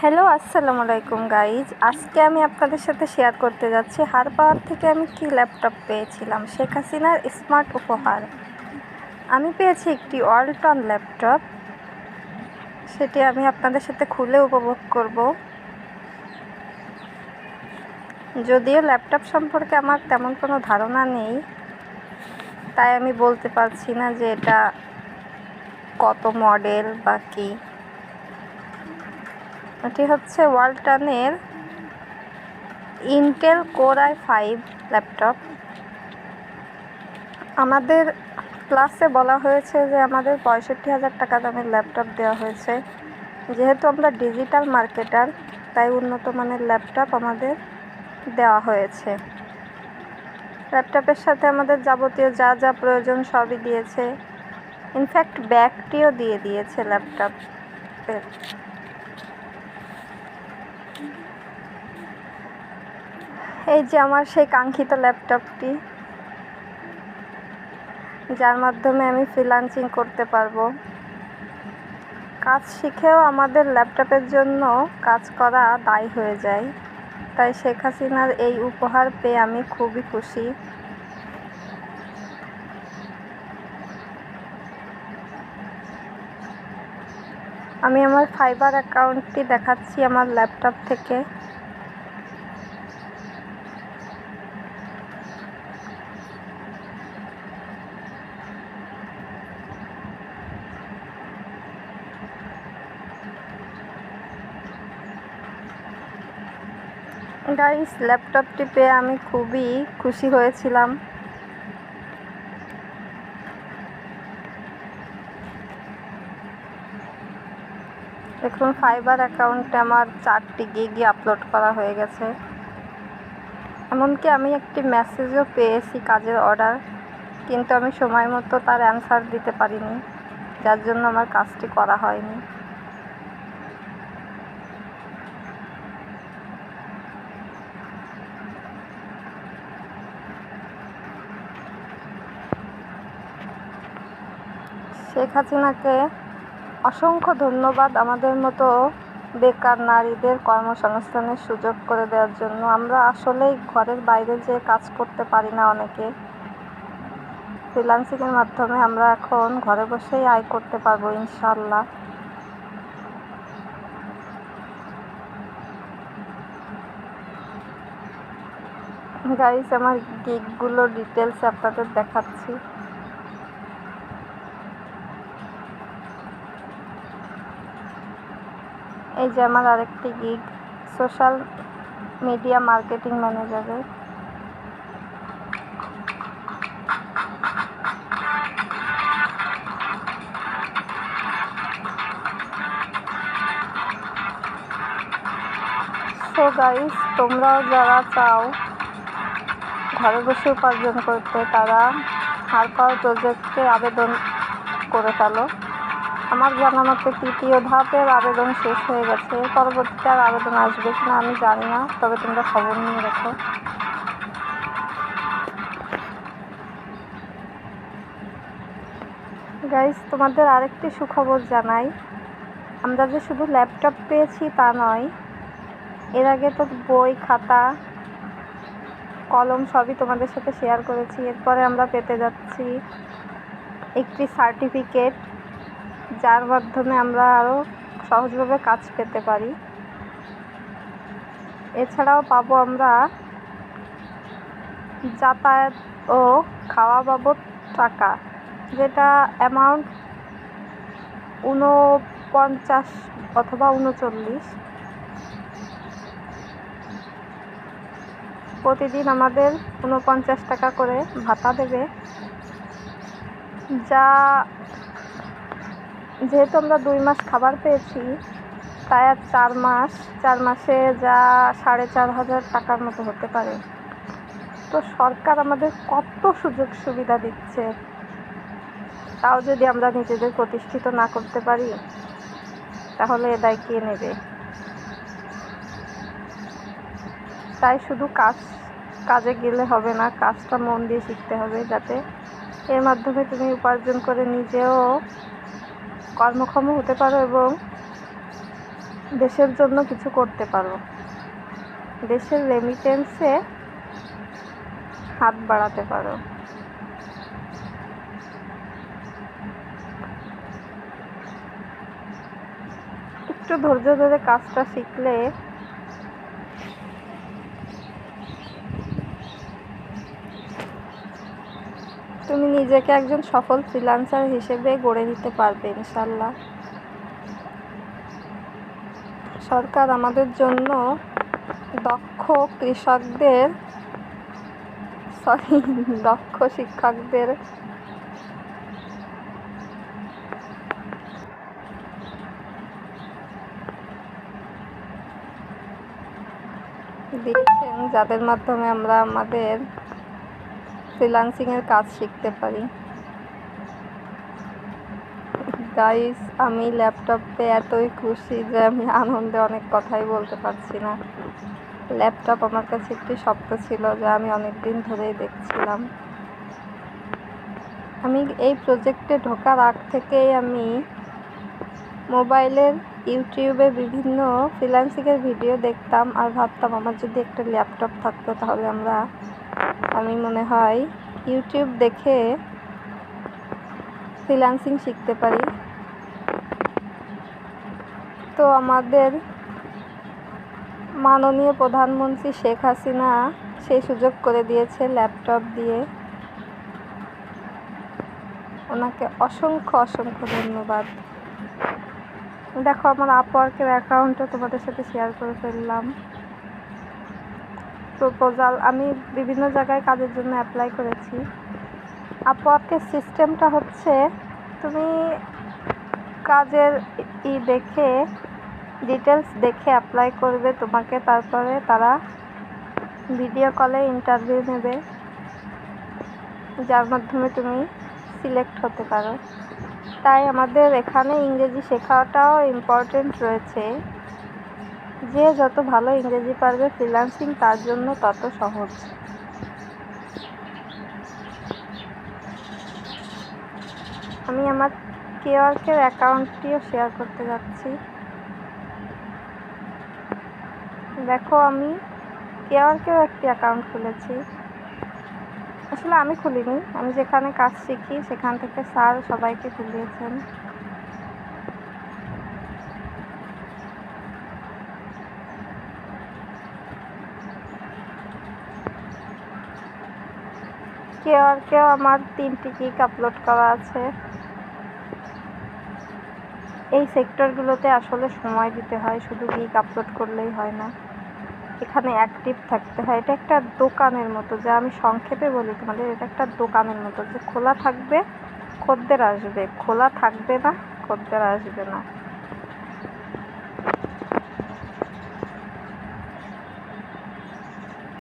Hello, আসসালামু আলাইকুম guys. আজকে আমি আপনাদের সাথে শেয়ার করতে যাচ্ছি হারপাওয়ার থেকে আমি কি ল্যাপটপ পেয়েছিলাম। শেখ হাসিনার স্মার্ট উপহার। আমি পেয়েছি একটি ওয়ালটন ল্যাপটপ। সেটি আমি আপনাদের সাথে খুলে উপভোগ করব। যদিও ল্যাপটপ সম্পর্কে আমার তেমন কোনো ধারণা নেই, তাই আমি বলতে পারছি না যে এটা কত মডেল বা কী। এটি হচ্ছে ওয়ালটনের ইন্টেল কোর i5 ল্যাপটপ। আমাদের ক্লাসে বলা হয়েছে যে আমাদের ৬৫,০০০ টাকা দামের ল্যাপটপ দেওয়া হয়েছে। যেহেতু আমরা ডিজিটাল মার্কেটার, তাই উন্নত মানের ল্যাপটপ আমাদের দেওয়া হয়েছে। ল্যাপটপের সাথে আমাদের যাবতীয় যা যা প্রয়োজন সবই দিয়েছে। ইনফ্যাক্ট ব্যাগটিও দিয়ে দিয়েছে ল্যাপটপের। এই যে আমার সেই কাঙ্ক্ষিত ল্যাপটপটি, যার মাধ্যমে আমি ফ্রিল্যান্সিং করতে পারবো। কাজ শিখেও আমাদের ল্যাপটপের জন্য কাজ করা দায় হয়ে যায়। তাই শেখ হাসিনার এই উপহার পেয়ে আমি খুবই খুশি। আমি আমার ফাইবার অ্যাকাউন্টটি দেখাচ্ছি আমার ল্যাপটপ থেকে। গাইস, ল্যাপটপটি পেয়ে আমি খুবই খুশি হয়েছিলাম। দেখুন, ফাইবার অ্যাকাউন্টে আমার 4টি গিগই আপলোড করা হয়ে গেছে। এমনকি আমি একটি মেসেজও পেয়েছি কাজের অর্ডার, কিন্তু আমি সময় মতো তার অ্যান্সার দিতে পারিনি, যার জন্য আমার কাজটি করা হয়নি। শেখ হাসিনাকে অসংখ্য ধন্যবাদ আমাদের মতো বেকার নারীদের কর্মসংস্থানের সুযোগ করে দেওয়ার জন্য। আমরা আসলেই ঘরের বাইরে যেয়ে কাজ করতে পারি না অনেকে। ফ্রিল্যান্সিংয়ের মাধ্যমে আমরা এখন ঘরে বসেই আয় করতে পারবো ইনশাল্লাহ। গাইস, আমার গিগগুলো ডিটেলস আপনাদের দেখাচ্ছি। এই যে আমার আরেকটি গিগ সোশ্যাল মিডিয়া মার্কেটিং ম্যানেজারের। সো গাইস, তোমরাও যারা চাও ঘরে বসে উপার্জন করতে, তারা হারপাওয়ার প্রজেক্টে আবেদন করে ফেলো। আমার জানা মতে 3য় ধাপের আবেদন শেষ হয়ে গেছে। পরবর্তীতে আর আবেদন আসবে কিনা আমি জানি না, তবে তোমরা খবর নিয়ে রাখো। গাইস, তোমাদের আরেকটি সুখবর জানাই। আমরা যে শুধু ল্যাপটপ পেয়েছি তা নয়, এর আগে তো বই, খাতা, কলম সবই তোমাদের সাথে শেয়ার করেছি। এরপরে আমরা পেতে যাচ্ছি একটি সার্টিফিকেট, যার মাধ্যমে আমরা আরও সহজভাবে কাজ পেতে পারি। এছাড়াও পাবো আমরা যাতায়াত ও খাওয়া বাবদ টাকা, যেটা অ্যামাউন্ট 49 অথবা 39। প্রতিদিন আমাদের 49 টাকা করে ভাতা দেবে, যা যেহেতু আমরা 2 মাস খাবার পেয়েছি, তাই আর 4 মাসে যা 4,500 টাকার মতো হতে পারে। তো সরকার আমাদের কত সুযোগ সুবিধা দিচ্ছে, তাও যদি আমরা নিজেদের প্রতিষ্ঠিত না করতে পারি, তাহলে এ দায় কে নেবে? তাই শুধু কাজে গেলে হবে না, কাজটা মন দিয়ে শিখতে হবে, যাতে এর মাধ্যমে তুমি উপার্জন করে নিজেও কর্মক্ষম হতে পারো এবং দেশের জন্য কিছু করতে পারো, দেশের রেমিটেন্সে হাত বাড়াতে পারো। একটু ধৈর্য ধরে কাজটা শিখলে তুমি নিজেকে একজন সফল ফ্রিল্যান্সার হিসেবে গড়ে নিতে পারবে ইনশাল্লাহ। সরকার আমাদের জন্য দক্ষ শিক্ষকদের দিয়েছেন, যাদের মাধ্যমে আমরা আমাদের ফ্রিল্যান্সিংয়ের কাজ শিখতে পারি। গাইস, আমি ল্যাপটপে এতই খুশি যে আমি আনন্দে অনেক কথাই বলতে পারছি না। ল্যাপটপ আমার কাছে একটি স্বপ্ন ছিল, যা আমি অনেক দিন ধরেই দেখছিলাম। আমি এই প্রজেক্টে ঢোকার আগ থেকেই আমি মোবাইলের ইউটিউবে বিভিন্ন ফ্রিল্যান্সিংয়ের ভিডিও দেখতাম আর ভাবতাম আমার যদি একটা ল্যাপটপ থাকতো তাহলে আমি মনে হয় ইউটিউব দেখে ফ্রিল্যান্সিং শিখতে পারি। তো আমাদের মাননীয় প্রধানমন্ত্রী শেখ হাসিনা সেই সুযোগ করে দিয়েছে ল্যাপটপ দিয়ে। ওনাকে অসংখ্য অসংখ্য ধন্যবাদ। দেখো, আমার আপওয়ার্কের অ্যাকাউন্টও তোমাদের সাথে শেয়ার করে ফেললাম। প্রপোজাল আমি বিভিন্ন জায়গায় কাজের জন্য অ্যাপ্লাই করেছি। আপওয়ার্কের সিস্টেমটা হচ্ছে, তুমি কাজের দেখে ডিটেলস দেখে অ্যাপ্লাই করবে তোমাকে, তারপরে তারা ভিডিও কলে ইন্টারভিউ নেবে, যার মাধ্যমে তুমি সিলেক্ট হতে পারো। তাই আমাদের এখানে ইংরেজি শেখাটাও ইম্পর্টেন্ট রয়েছে। যে যত ভালো ইংরেজি পারবে ফ্রিল্যান্সিং তার জন্য তত সহজ। আমি আমার কেওয়ার্কের অ্যাকাউন্টটিও শেয়ার করতে যাচ্ছি। দেখো, আমি কেওয়ার্কেও একটি অ্যাকাউন্ট খুলেছি। আসলে আমি খুলিনি, আমি যেখানে কাজ শিখি সেখান থেকে স্যার সবাইকে খুলিয়েছেন। কেওয়ার্কেও আমার 3টি গিগ আপলোড করা আছে। এই সেক্টরগুলোতে আসলে সময় দিতে হয়, শুধু গিগ আপলোড করলেই হয় না, এখানে অ্যাক্টিভ থাকতে হয়। এটা একটা দোকানের মতো, যা আমি সংক্ষেপে বলি তোমাদের, এটা একটা দোকানের মতো যে খোলা থাকবে খদ্দের আসবে, খোলা থাকবে না খদ্দের আসবে না।